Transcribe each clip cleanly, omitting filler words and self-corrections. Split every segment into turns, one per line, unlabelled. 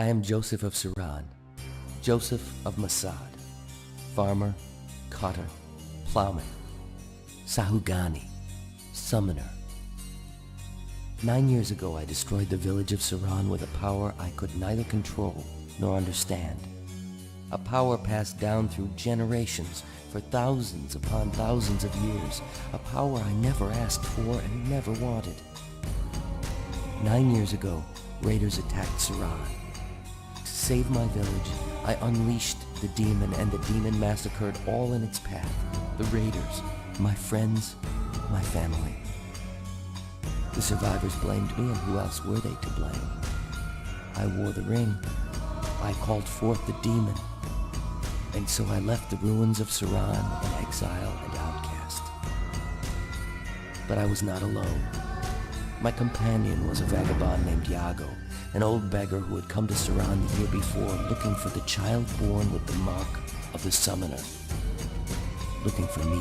I am Joseph of Suran, Joseph of Masad, farmer, cotter, plowman, Sahugani, summoner. 9 years ago I destroyed the village of Suran with a power I could neither control nor understand. A power passed down through generations for thousands upon thousands of years. A power I never asked for and never wanted. 9 years ago, raiders attacked Suran. To save my village, I unleashed the demon, and the demon massacred all in its path. The raiders, my friends, my family. The survivors blamed me, and who else were they to blame? I wore the ring. I called forth the demon. And so I left the ruins of Suran in exile and outcast. But I was not alone. My companion was a vagabond named Yago, an old beggar who had come to Suran the year before looking for the child born with the mark of the summoner. Looking for me.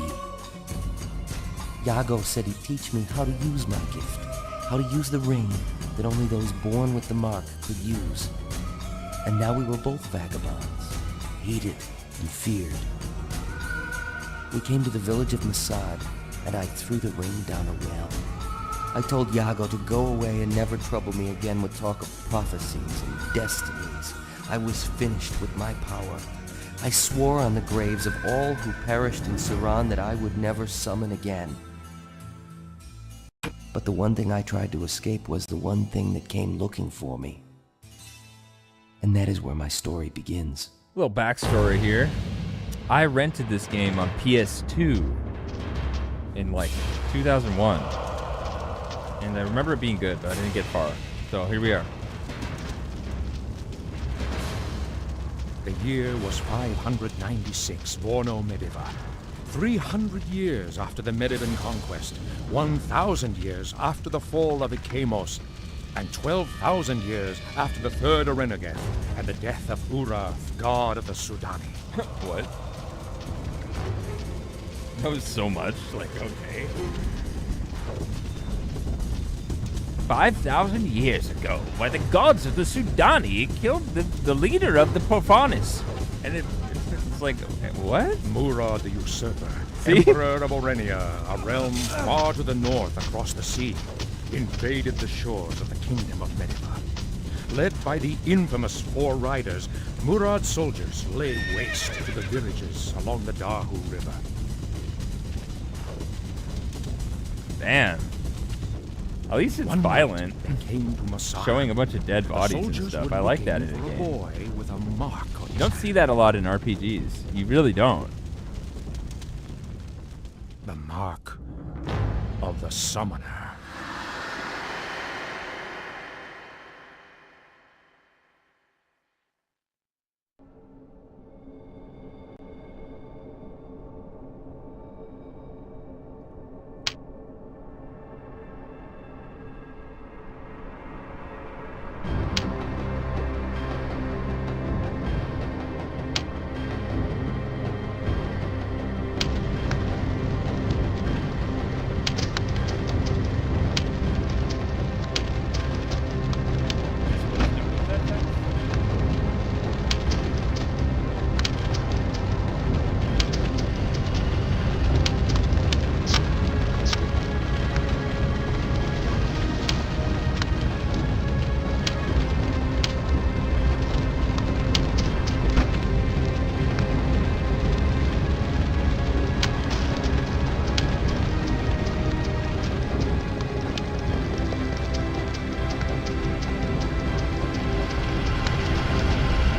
Yago said he'd teach me how to use my gift, how to use the ring that only those born with the mark could use. And now we were both vagabonds, hated and feared. We came to the village of Masad, and I threw the ring down a well. I told Yago to go away and never trouble me again with talk of prophecies and destinies. I was finished with my power. I swore on the graves of all who perished in Suran that I would never summon again. But the one thing I tried to escape was the one thing that came looking for me. And that is where my story begins.
Little backstory here. I rented this game on PS2 in like 2001. And I remember it being good, but I didn't get far. So here we are.
The year was 596 Vorno Mediva. 300 years after the Medivan conquest, 1,000 years after the fall of Ikemos, and 12,000 years after the third Arenegeth and the death of Urath, god of the Sudani.
What? That was so much. Like, okay. 5,000 years ago, why the gods of the Sudani killed the leader of the Profanis. And it's like, what?
Murad the Usurper,
See?
Emperor of Orenia, a realm far to the north across the sea, invaded the shores of the kingdom of Mediva. Led by the infamous Four Riders, Murad's soldiers laid waste to the villages along the Dahu River.
Damn. At least it's violent.
They came to Masad.
Showing a bunch of dead bodies and
Soldiers
stuff.
were
I like that in
looking
a
for
game.
boy with a mark on
You
his
don't see that a lot in RPGs. You really don't.
the mark of the summoner.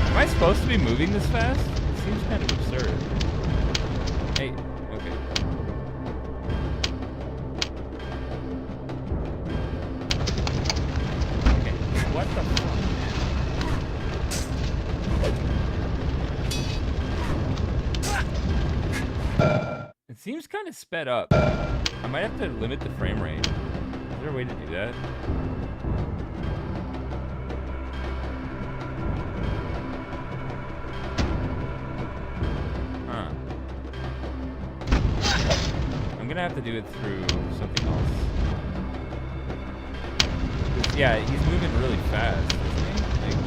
Am I supposed to be moving this fast? It seems kind of absurd. Hey, okay. Okay, what the fuck? It seems kind of sped up. I might have to limit the frame rate. Is there a way to do that? I'm gonna have to do it through something else. Yeah, he's moving really fast, isn't he? Like,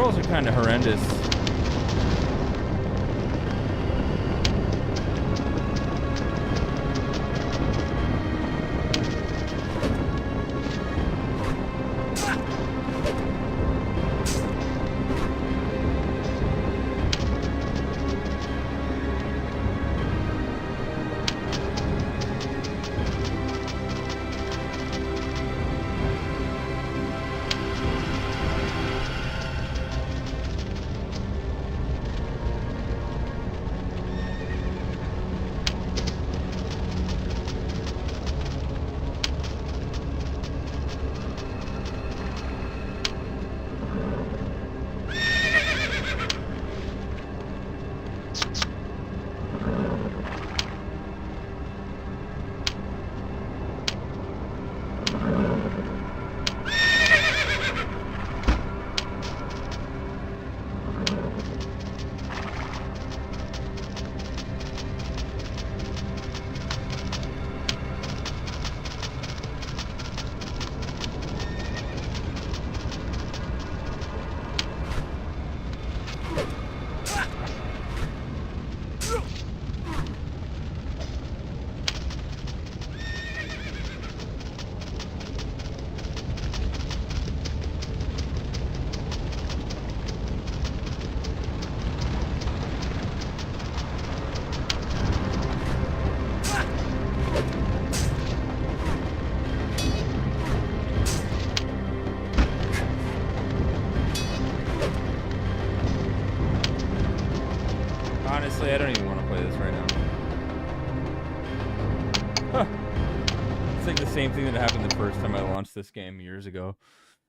controls are kind of horrendous. Honestly, I don't even want to play this right now. Huh. It's like the same thing that happened the first time I launched this game years ago.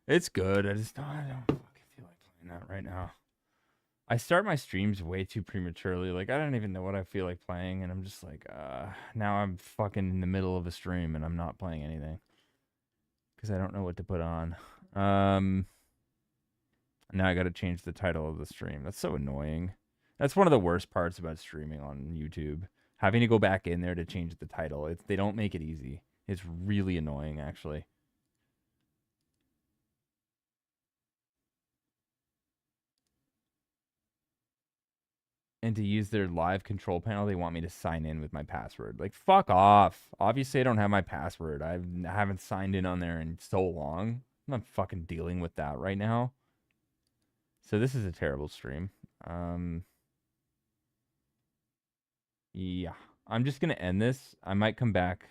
It's good. I don't fucking feel like playing that right now. I start my streams way too prematurely. Like, I don't even know what I feel like playing, and I'm just like, now I'm fucking in the middle of a stream and I'm not playing anything. Because I don't know what to put on. Now I gotta change the title of the stream. That's so annoying. That's one of the worst parts about streaming on YouTube. Having to go back in there to change the title. They don't make it easy. It's really annoying, actually. And to use their live control panel, they want me to sign in with my password. Like, fuck off. Obviously, I don't have my password. I haven't signed in on there in so long. I'm not fucking dealing with that right now. So this is a terrible stream. Yeah, I'm just going to end this. I might come back